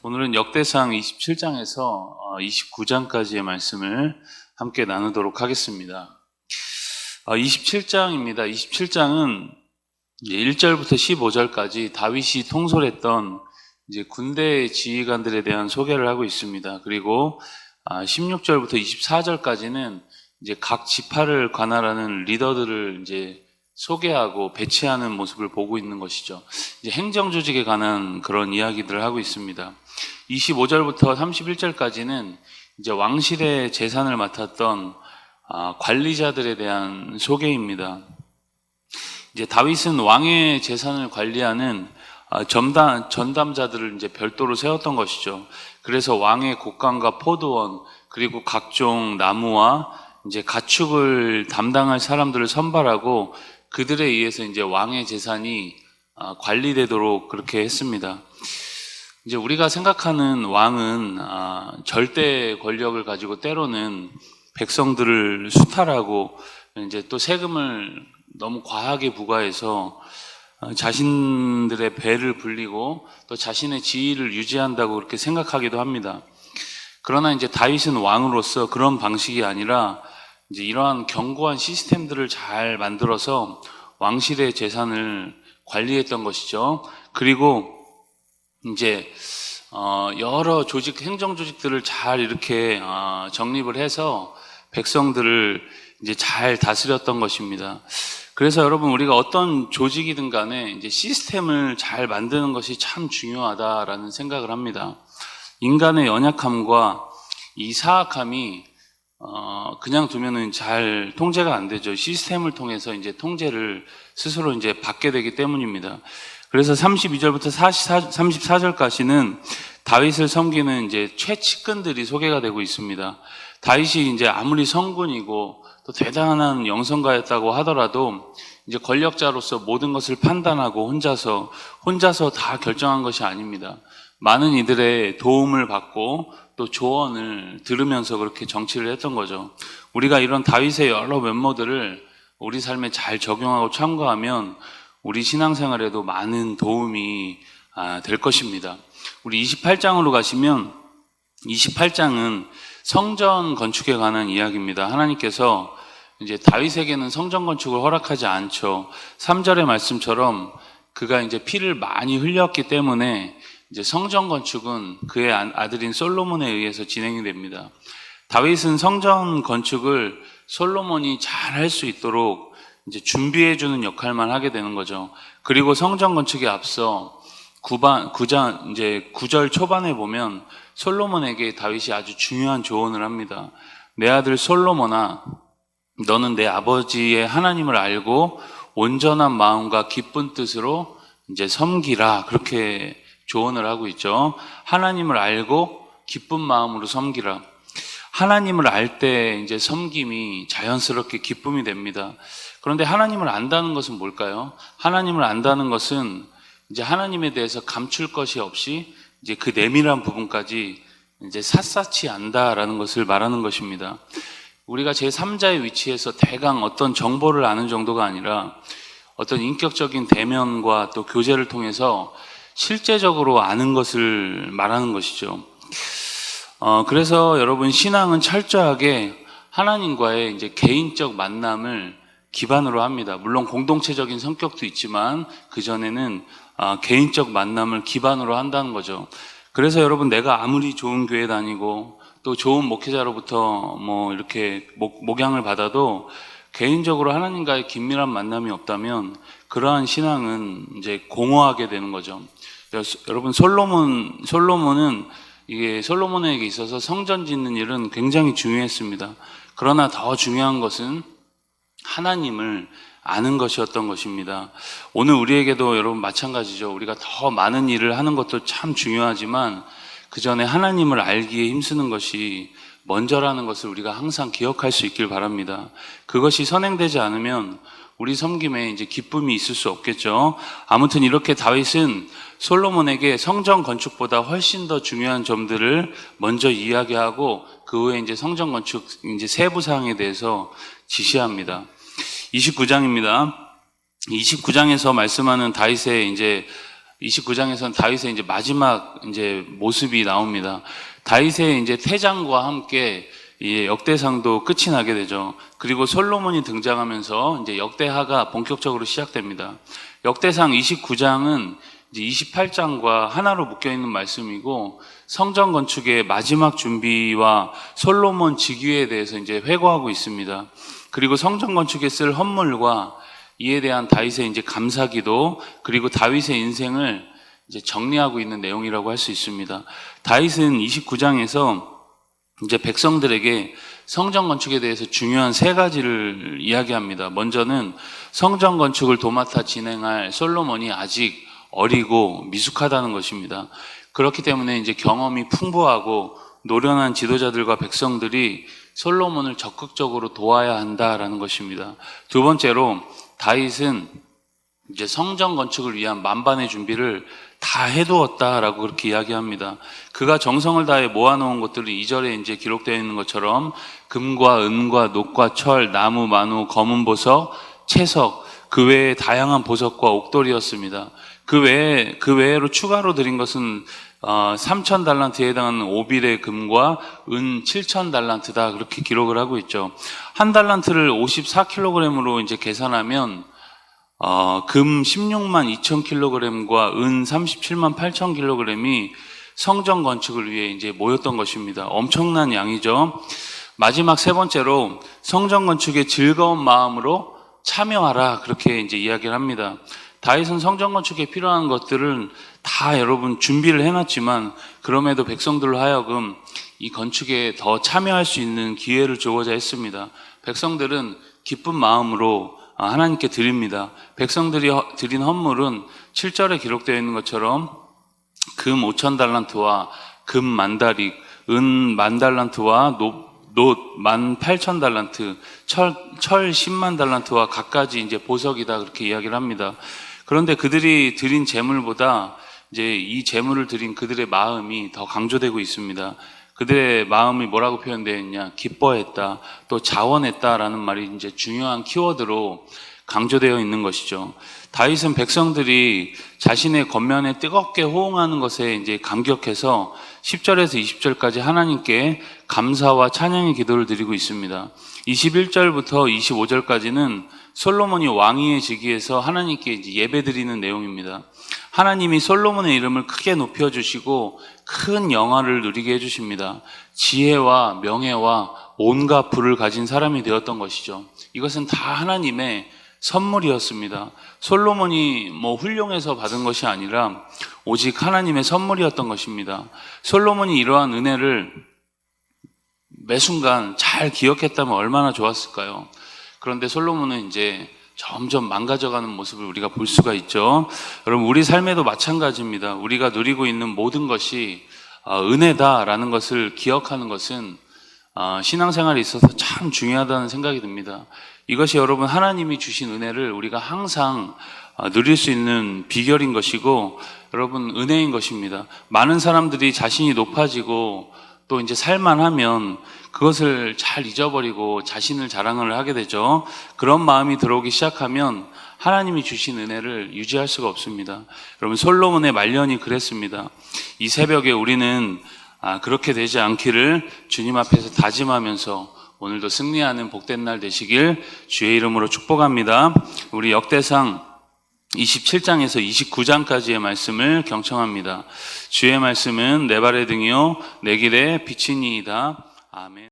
오늘은 역대상 27장에서 29장까지의 말씀을 함께 나누도록 하겠습니다. 27장입니다. 27장은 1절부터 15절까지 다윗이 통솔했던 이제 군대 지휘관들에 대한 소개를 하고 있습니다. 그리고 16절부터 24절까지는 이제 각 지파를 관할하는 리더들을 이제 소개하고 배치하는 모습을 보고 있는 것이죠. 이제 행정 조직에 관한 그런 이야기들을 하고 있습니다. 25절부터 31절까지는 이제 왕실의 재산을 맡았던 관리자들에 대한 소개입니다. 이제 다윗은 왕의 재산을 관리하는 전담자들을 이제 별도로 세웠던 것이죠. 그래서 왕의 곡간과 포도원 그리고 각종 나무와 이제 가축을 담당할 사람들을 선발하고 그들에 의해서 이제 왕의 재산이 관리되도록 그렇게 했습니다. 이제 우리가 생각하는 왕은 절대 권력을 가지고 때로는 백성들을 수탈하고 이제 또 세금을 너무 과하게 부과해서 자신들의 배를 불리고 또 자신의 지위를 유지한다고 그렇게 생각하기도 합니다. 그러나 이제 다윗은 왕으로서 그런 방식이 아니라 이제 이러한 견고한 시스템들을 잘 만들어서 왕실의 재산을 관리했던 것이죠. 그리고 이제 여러 행정 조직들을 잘 이렇게 정립을 해서 백성들을 이제 잘 다스렸던 것입니다. 그래서 여러분 우리가 어떤 조직이든 간에 이제 시스템을 잘 만드는 것이 참 중요하다라는 생각을 합니다. 인간의 연약함과 이 사악함이 그냥 두면은 잘 통제가 안 되죠. 시스템을 통해서 이제 통제를 스스로 이제 받게 되기 때문입니다. 그래서 32절부터 34절까지는 다윗을 섬기는 이제 최측근들이 소개가 되고 있습니다. 다윗이 이제 아무리 성군이고 또 대단한 영성가였다고 하더라도 이제 권력자로서 모든 것을 판단하고 혼자서 다 결정한 것이 아닙니다. 많은 이들의 도움을 받고 또 조언을 들으면서 그렇게 정치를 했던 거죠. 우리가 이런 다윗의 여러 면모들을 우리 삶에 잘 적용하고 참고하면 우리 신앙생활에도 많은 도움이 될 것입니다. 우리 28장으로 가시면 28장은 성전 건축에 관한 이야기입니다. 하나님께서 이제 다윗에게는 성전 건축을 허락하지 않죠. 3절의 말씀처럼 그가 이제 피를 많이 흘렸기 때문에 이제 성전 건축은 그의 아들인 솔로몬에 의해서 진행이 됩니다. 다윗은 성전 건축을 솔로몬이 잘 할 수 있도록 이제 준비해주는 역할만 하게 되는 거죠. 그리고 성전 건축에 앞서 9절 초반에 보면 솔로몬에게 다윗이 아주 중요한 조언을 합니다. 내 아들 솔로몬아, 너는 내 아버지의 하나님을 알고 온전한 마음과 기쁜 뜻으로 이제 섬기라. 그렇게 조언을 하고 있죠. 하나님을 알고 기쁜 마음으로 섬기라. 하나님을 알 때 이제 섬김이 자연스럽게 기쁨이 됩니다. 그런데 하나님을 안다는 것은 뭘까요? 하나님을 안다는 것은 이제 하나님에 대해서 감출 것이 없이 이제 그 내밀한 부분까지 이제 샅샅이 안다라는 것을 말하는 것입니다. 우리가 제3자의 위치에서 대강 어떤 정보를 아는 정도가 아니라 어떤 인격적인 대면과 또 교제를 통해서 실제적으로 아는 것을 말하는 것이죠. 그래서 여러분 신앙은 철저하게 하나님과의 이제 개인적 만남을 기반으로 합니다. 물론 공동체적인 성격도 있지만 그 전에는 개인적 만남을 기반으로 한다는 거죠. 그래서 여러분 내가 아무리 좋은 교회 다니고 또 좋은 목회자로부터 뭐 이렇게 목양을 받아도 개인적으로 하나님과의 긴밀한 만남이 없다면 그러한 신앙은 이제 공허하게 되는 거죠. 여러분 솔로몬은 이게 솔로몬에게 있어서 성전 짓는 일은 굉장히 중요했습니다. 그러나 더 중요한 것은 하나님을 아는 것이었던 것입니다. 오늘 우리에게도 여러분 마찬가지죠. 우리가 더 많은 일을 하는 것도 참 중요하지만 그 전에 하나님을 알기에 힘쓰는 것이 먼저라는 것을 우리가 항상 기억할 수 있길 바랍니다. 그것이 선행되지 않으면 우리 섬김에 이제 기쁨이 있을 수 없겠죠. 아무튼 이렇게 다윗은 솔로몬에게 성전 건축보다 훨씬 더 중요한 점들을 먼저 이야기하고 그 후에 이제 성전 건축 이제 세부 사항에 대해서 지시합니다. 29장입니다. 29장에서 말씀하는 다윗의 이제 29장에서는 다윗의 이제 마지막 이제 모습이 나옵니다. 다윗의 이제 퇴장과 함께 이 역대상도 끝이 나게 되죠. 그리고 솔로몬이 등장하면서 이제 역대하가 본격적으로 시작됩니다. 역대상 29장은 이제 28장과 하나로 묶여 있는 말씀이고, 성전 건축의 마지막 준비와 솔로몬 즉위에 대해서 이제 회고하고 있습니다. 그리고 성전 건축에 쓸 헌물과 이에 대한 다윗의 이제 감사기도, 그리고 다윗의 인생을 이제 정리하고 있는 내용이라고 할 수 있습니다. 다윗은 29장에서 이제 백성들에게 성전 건축에 대해서 중요한 세 가지를 이야기합니다. 먼저는 성전 건축을 도맡아 진행할 솔로몬이 아직 어리고 미숙하다는 것입니다. 그렇기 때문에 이제 경험이 풍부하고 노련한 지도자들과 백성들이 솔로몬을 적극적으로 도와야 한다라는 것입니다. 두 번째로 다윗은 이제 성전 건축을 위한 만반의 준비를 다 해두었다라고 그렇게 이야기합니다. 그가 정성을 다해 모아놓은 것들이 2절에 이제 기록되어 있는 것처럼 금과 은과 녹과 철, 나무, 마누, 검은 보석, 채석, 그 외에 다양한 보석과 옥돌이었습니다. 그 외로 추가로 드린 것은 3,000달란트에 해당하는 오빌의 금과 은 7,000달란트다, 그렇게 기록을 하고 있죠. 한 달란트를 54kg으로 이제 계산하면 금 16만 2천 kg과 은 37만 8천 kg이 성전 건축을 위해 이제 모였던 것입니다. 엄청난 양이죠. 마지막 세 번째로 성전 건축에 즐거운 마음으로 참여하라, 그렇게 이제 이야기를 합니다. 다윗은 성전 건축에 필요한 것들을 다 여러분 준비를 해놨지만, 그럼에도 백성들로 하여금 이 건축에 더 참여할 수 있는 기회를 주고자 했습니다. 백성들은 기쁜 마음으로 하나님께 드립니다. 백성들이 드린 헌물은 7절에 기록되어 있는 것처럼 금 5,000달란트와 금 만다릭, 은 10,000달란트와 놋 18,000달란트, 철 10만 달란트와 갖가지 이제 보석이다, 그렇게 이야기를 합니다. 그런데 그들이 드린 재물보다 이제 이 재물을 드린 그들의 마음이 더 강조되고 있습니다. 그들의 마음이 뭐라고 표현되어 있냐? 기뻐했다, 또 자원했다라는 말이 이제 중요한 키워드로 강조되어 있는 것이죠. 다윗은 백성들이 자신의 겉면에 뜨겁게 호응하는 것에 이제 감격해서 10절에서 20절까지 하나님께 감사와 찬양의 기도를 드리고 있습니다. 21절부터 25절까지는 솔로몬이 왕위에 즉위해서 하나님께 이제 예배드리는 내용입니다. 하나님이 솔로몬의 이름을 크게 높여주시고 큰 영화를 누리게 해주십니다. 지혜와 명예와 온갖 부를 가진 사람이 되었던 것이죠. 이것은 다 하나님의 선물이었습니다. 솔로몬이 훌륭해서 받은 것이 아니라 오직 하나님의 선물이었던 것입니다. 솔로몬이 이러한 은혜를 매 순간 잘 기억했다면 얼마나 좋았을까요? 그런데 솔로몬은 이제 점점 망가져가는 모습을 우리가 볼 수가 있죠. 여러분, 우리 삶에도 마찬가지입니다. 우리가 누리고 있는 모든 것이 은혜다라는 것을 기억하는 것은 신앙생활에 있어서 참 중요하다는 생각이 듭니다. 이것이 여러분 하나님이 주신 은혜를 우리가 항상 누릴 수 있는 비결인 것이고, 여러분 은혜인 것입니다. 많은 사람들이 자신이 높아지고 또 이제 살만하면 그것을 잘 잊어버리고 자신을 자랑을 하게 되죠. 그런 마음이 들어오기 시작하면 하나님이 주신 은혜를 유지할 수가 없습니다. 여러분, 솔로몬의 말년이 그랬습니다. 이 새벽에 우리는 그렇게 되지 않기를 주님 앞에서 다짐하면서 오늘도 승리하는 복된 날 되시길 주의 이름으로 축복합니다. 우리 역대상 27장에서 29장까지의 말씀을 경청합니다. 주의 말씀은 내 발의 등이요 내 길의 빛이니이다. 아멘.